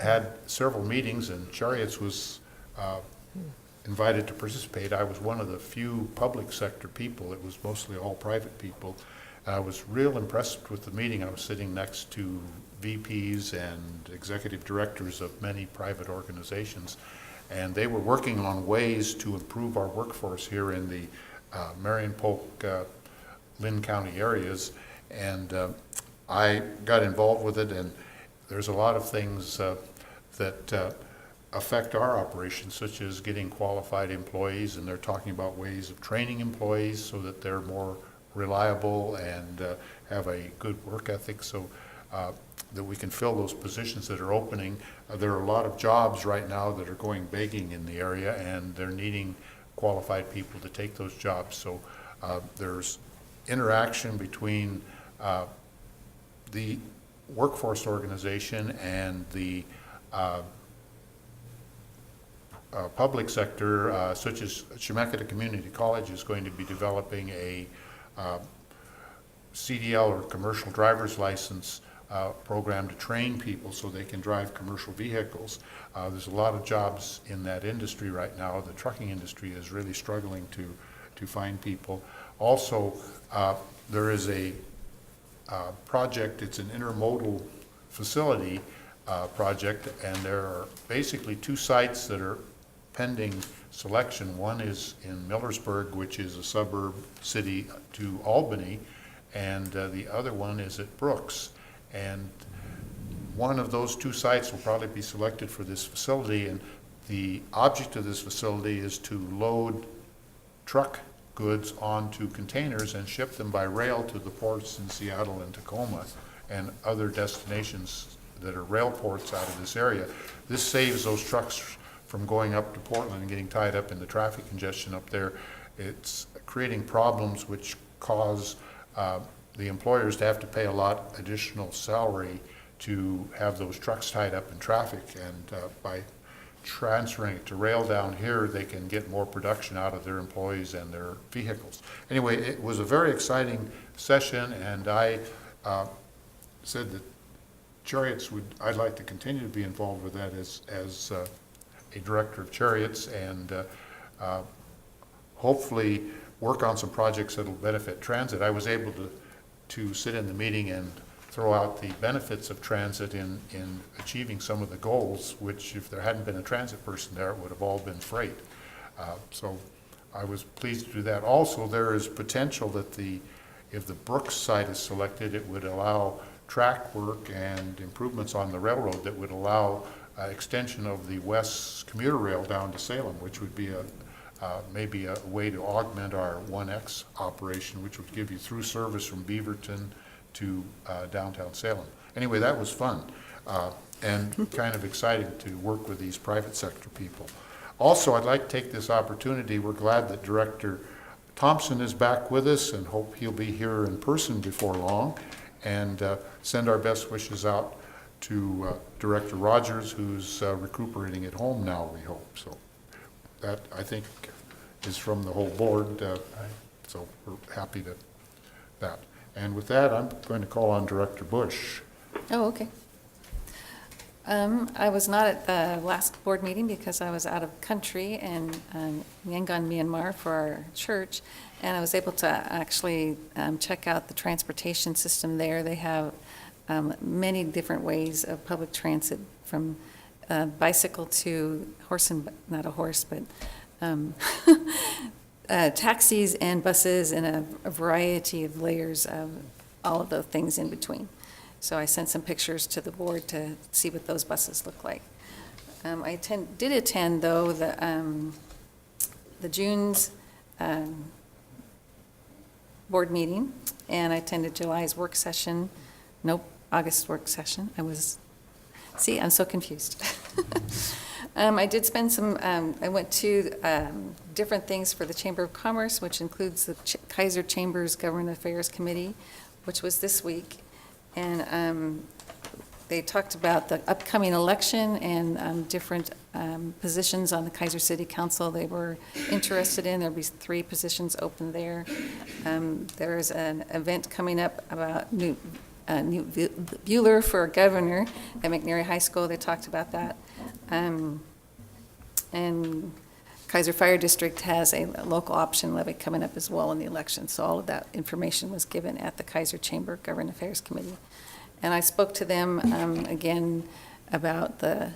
had several meetings, and Cherriots was invited to participate. I was one of the few public sector people. It was mostly all private people. I was real impressed with the meeting. I was sitting next to VPs and executive directors of many private organizations, and they were working on ways to improve our workforce here in the Marion, Polk, Lynn County areas, and I got involved with it, and there's a lot of things that affect our operations, such as getting qualified employees, and they're talking about ways of training employees so that they're more reliable and have a good work ethic, so that we can fill those positions that are opening. There are a lot of jobs right now that are going begging in the area, and they're needing qualified people to take those jobs. So there's interaction between the workforce organization and the public sector, such as Chemeketa Community College is going to be developing a CDL or commercial driver's license program to train people so they can drive commercial vehicles. There's a lot of jobs in that industry right now. The trucking industry is really struggling to find people. Also, there is a project, it's an intermodal facility project, and there are basically two sites that are pending selection. One is in Millersburg, which is a suburb city to Albany, and the other one is at Brooks. And one of those two sites will probably be selected for this facility, and the object of this facility is to load truck goods onto containers and ship them by rail to the ports in Seattle and Tacoma and other destinations that are rail ports out of this area. This saves those trucks from going up to Portland and getting tied up in the traffic congestion up there. It's creating problems which cause the employers to have to pay a lot additional salary to have those trucks tied up in traffic, and by transferring it to rail down here, they can get more production out of their employees and their vehicles. Anyway, it was a very exciting session, and I said that Cherriots I'd like to continue to be involved with that as a director of Cherriots, and hopefully work on some projects that'll benefit transit. I was able to sit in the meeting and throw out the benefits of transit in achieving some of the goals, which if there hadn't been a transit person there, it would have all been freight. So I was pleased to do that. Also, there is potential that if the Brooks site is selected, it would allow track work and improvements on the railroad that would allow extension of the West commuter rail down to Salem, which would be maybe a way to augment our 1X operation, which would give you through service from Beaverton to downtown Salem. Anyway, that was fun and kind of exciting to work with these private sector people. Also, I'd like to take this opportunity. We're glad that Director Thompson is back with us and hope he'll be here in person before long, and send our best wishes out to Director Rogers, who's recuperating at home now, we hope. So that, I think, is from the whole board, so we're happy to that. And with that, I'm going to call on Director Bush. Oh, okay. I was not at the last board meeting because I was out of country and Yangon, Myanmar for our church, and I was able to actually check out the transportation system there. They have many different ways of public transit, from bicycle to horse and, not a horse, but taxis and buses, and a variety of layers of all of the things in between. So I sent some pictures to the board to see what those buses look like. I did attend, though, the June's board meeting, and I attended July's work session. Nope, August work session. I'm so confused. I did spend some, I went to different things for the Chamber of Commerce, which includes the Kaiser Chamber's Government Affairs Committee, which was this week. And they talked about the upcoming election and different positions on the Kaiser City Council they were interested in. There'll be 3 positions open there. There's an event coming up about Newt Bueller for governor at McNary High School. They talked about that. And Kaiser Fire District has a local option levy coming up as well in the election. So all of that information was given at the Kaiser Chamber Government Affairs Committee. And I spoke to them again about the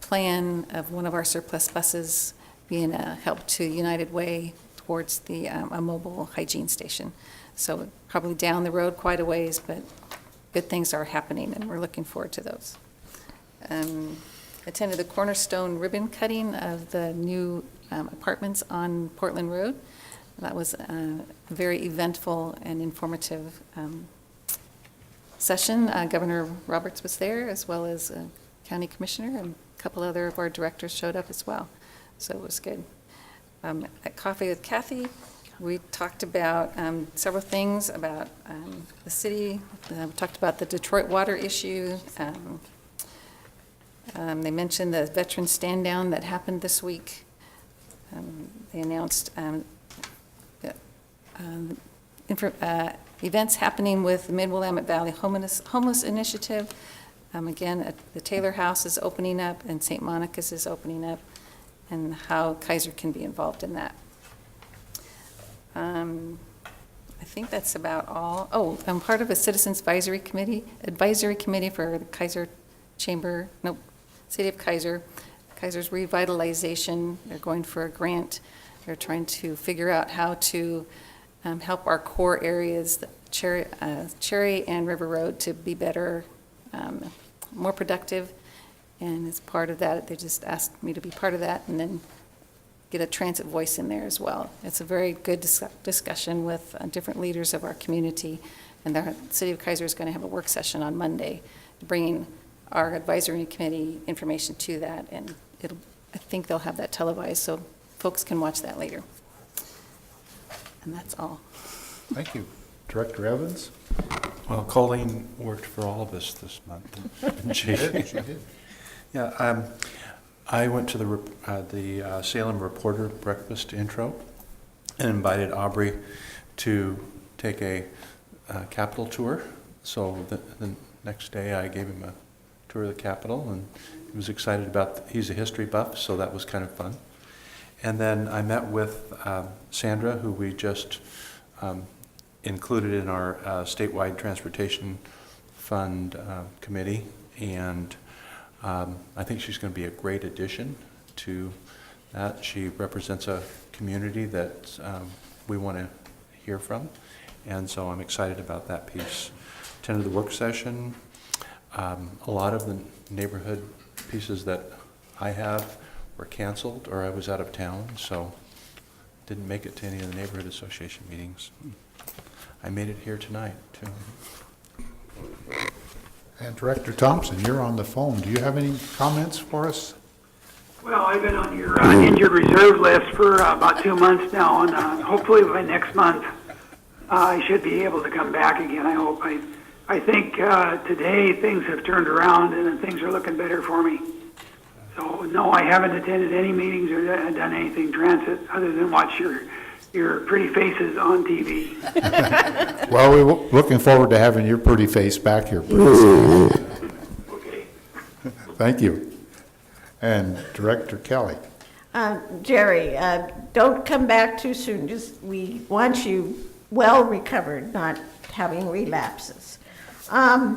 plan of one of our surplus buses being a help to United Way towards a mobile hygiene station. So probably down the road quite a ways, but good things are happening, and we're looking forward to those. Attended the cornerstone ribbon cutting of the new apartments on Portland Road. That was a very eventful and informative session. Governor Roberts was there, as well as County Commissioner, and a couple other of our directors showed up as well. So it was good. At Coffee with Kathy, we talked about several things about the city. We talked about the Detroit water issue. They mentioned the veteran stand down that happened this week. They announced events happening with the Mid-Willamette Valley Homeless Initiative. Again, the Taylor House is opening up, and St. Monica's is opening up, and how Kaiser can be involved in that. I think that's about all. Oh, I'm part of a Citizens Advisory Committee for the Kaiser Chamber, City of Kaiser. Kaiser's revitalization. They're going for a grant. They're trying to figure out how to help our core areas, Cherry and River Road, to be better, more productive. And as part of that, they just asked me to be part of that, and then get a transit voice in there as well. It's a very good discussion with different leaders of our community, and the City of Kaiser is going to have a work session on Monday, bringing our advisory committee information to that, and I think they'll have that televised, so folks can watch that later. And that's all. Thank you. Director Evans? Well, Colleen worked for all of us this month, didn't she? She did. Yeah, I went to the Salem Reporter Breakfast intro and invited Aubrey to take a Capitol tour. So the next day I gave him a tour of the Capitol, and he was excited about, he's a history buff, so that was kind of fun. And then I met with Sandra, who we just included in our statewide transportation fund committee, and I think she's going to be a great addition to that. She represents a community that we want to hear from, and so I'm excited about that piece. Attended the work session. A lot of the neighborhood pieces that I have were canceled, or I was out of town, so didn't make it to any of the neighborhood association meetings. I made it here tonight, too. And Director Thompson, you're on the phone. Do you have any comments for us? Well, I've been on your injured reserve list for about 2 months now, and hopefully by next month I should be able to come back again, I hope. I think today things have turned around and things are looking better for me. So, no, I haven't attended any meetings or done anything transit other than watch your pretty faces on TV. Well, we're looking forward to having your pretty face back here pretty soon. Okay. Thank you. And Director Kelly. Jerry, don't come back too soon. We want you well recovered, not having relapses. I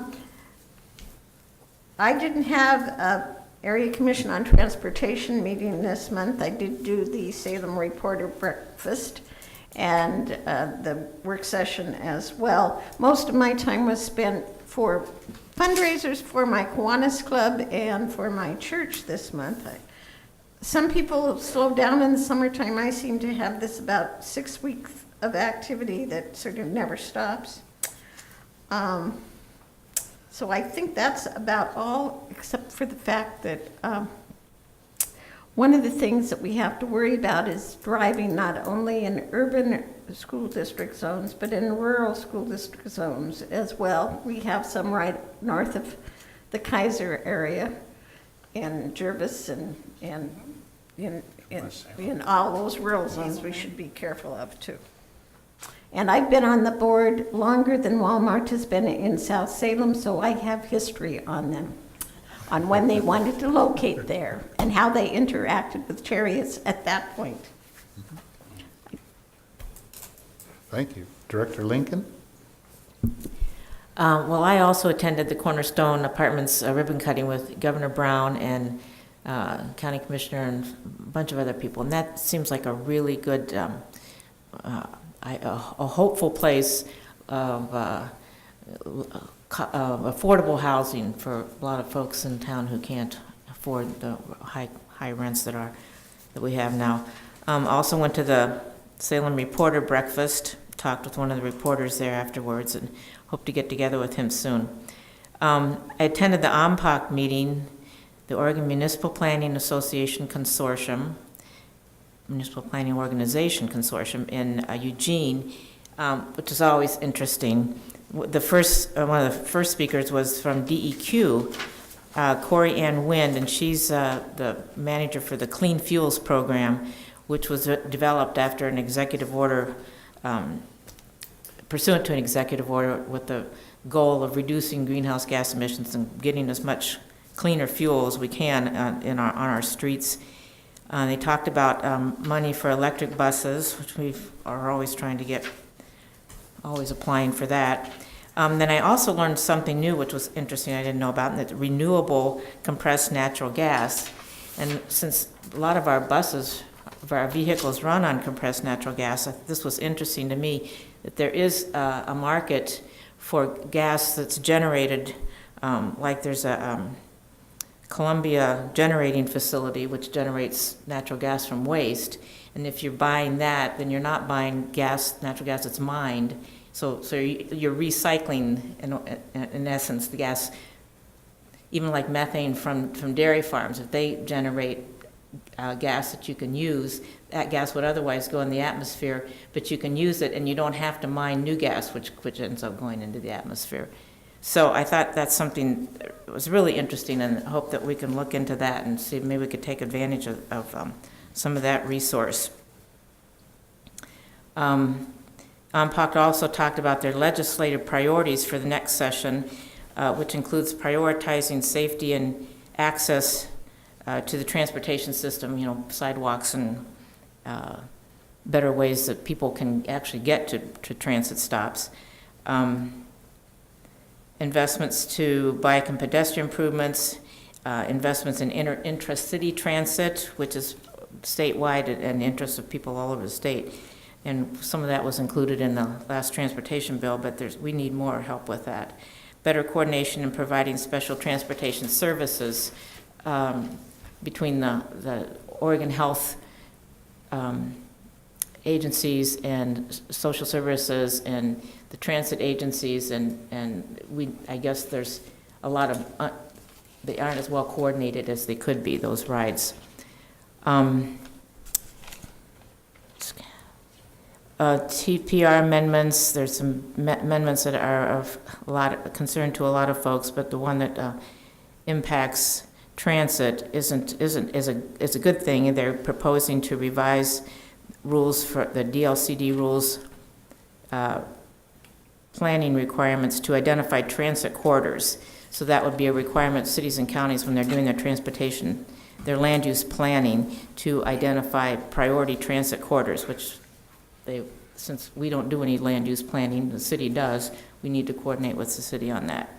didn't have a Area Commission on Transportation meeting this month. I did do the Salem Reporter Breakfast and the work session as well. Most of my time was spent for fundraisers for my Kiwanis Club and for my church this month. Some people slow down in the summertime. I seem to have this about 6 weeks of activity that sort of never stops. So I think that's about all, except for the fact that one of the things that we have to worry about is driving not only in urban school district zones, but in rural school district zones as well. We have some right north of the Kaiser area in Jervis and in all those rural zones we should be careful of too. And I've been on the board longer than Walmart has been in South Salem, so I have history on them, on when they wanted to locate there and how they interacted with Cherriots at that point. Thank you. Director Lincoln? Well, I also attended the Cornerstone Apartments ribbon cutting with Governor Brown and County Commissioner and a bunch of other people, and that seems like a really good a hopeful place of affordable housing for a lot of folks in town who can't afford the high rents that we have now. Also went to the Salem Reporter Breakfast, talked with one of the reporters there afterwards, and hope to get together with him soon. I attended the OMPOC meeting, the Oregon Municipal Planning Association Consortium, Municipal Planning Organization Consortium in Eugene, which is always interesting. One of the first speakers was from DEQ, Corey Ann Wind, and she's the manager for the Clean Fuels Program, which was developed after an executive order, pursuant to an executive order with the goal of reducing greenhouse gas emissions and getting as much cleaner fuel as we can on our streets. They talked about money for electric buses, which we are always trying to get, always applying for that. Then I also learned something new, which was interesting I didn't know about, and that renewable compressed natural gas. And since a lot of our buses, of our vehicles run on compressed natural gas, this was interesting to me, that there is a market for gas that's generated, like there's a Columbia generating facility which generates natural gas from waste, and if you're buying that, then you're not buying natural gas that's mined, so you're recycling in essence the gas, even like methane from dairy farms. If they generate gas that you can use, that gas would otherwise go in the atmosphere, but you can use it and you don't have to mine new gas which ends up going into the atmosphere. So I thought that's something that was really interesting, and hope that we can look into that and see if maybe we could take advantage of some of that resource. AMPOC also talked about their legislative priorities for the next session. which includes prioritizing safety and access to the transportation system, you know, sidewalks and better ways that people can actually get to transit stops. Investments to bike and pedestrian improvements, investments in intra-city transit, which is statewide and interests of people all over the state. And some of that was included in the last transportation bill, but we need more help with that. Better coordination in providing special transportation services between the Oregon Health agencies and social services and the transit agencies, and I guess there's a lot of, they aren't as well coordinated as they could be, those rides. TPR amendments, there's some amendments that are of a lot of concern to a lot of folks, but the one that impacts transit is a good thing, and they're proposing to revise rules for the DLCD rules, planning requirements to identify transit corridors. So that would be a requirement cities and counties when they're doing their transportation, their land use planning, to identify priority transit corridors, which since we don't do any land use planning, the city does, we need to coordinate with the city on that.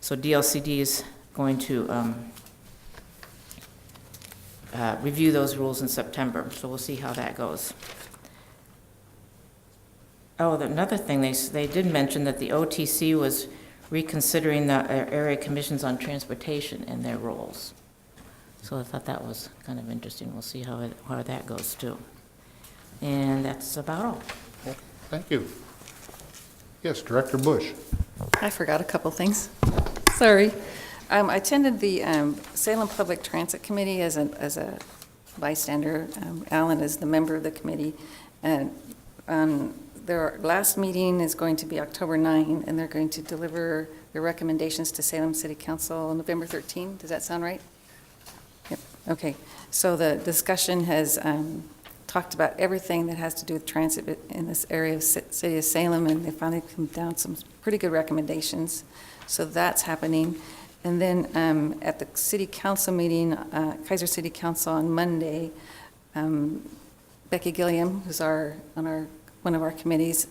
So DLCD is going to review those rules in September, so we'll see how that goes. Oh, another thing, they did mention that the OTC was reconsidering the area commissions on transportation and their roles. So I thought that was kind of interesting. We'll see how that goes too. And that's about all. Thank you. Yes, Director Bush. I forgot a couple things. Sorry. I attended the Salem Public Transit Committee as a bystander. Alan is the member of the committee. And their last meeting is going to be October 9, and they're going to deliver their recommendations to Salem City Council on November 13. Does that sound right? Yep. Okay. So the discussion has talked about everything that has to do with transit in this area of City of Salem, and they finally come down some pretty good recommendations. So that's happening. And then at the City Council meeting, Kaiser City Council on Monday, Becky Gilliam, who's one of our committees,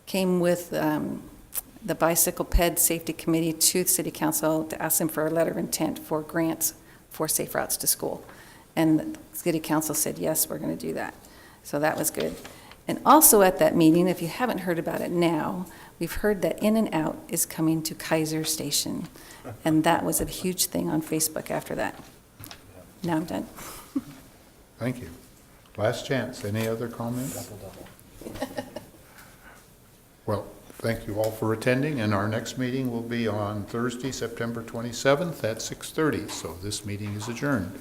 came with the Bicycle Ped Safety Committee to the City Council to ask them for a letter of intent for grants for safe routes to school. And the City Council said, yes, we're going to do that. So that was good. And also at that meeting, if you haven't heard about it now, we've heard that In-N-Out is coming to Kaiser Station. And that was a huge thing on Facebook after that. Now I'm done. Thank you. Last chance. Any other comments? Well, thank you all for attending, and our next meeting will be on Thursday, September 27th at 6:30. So this meeting is adjourned.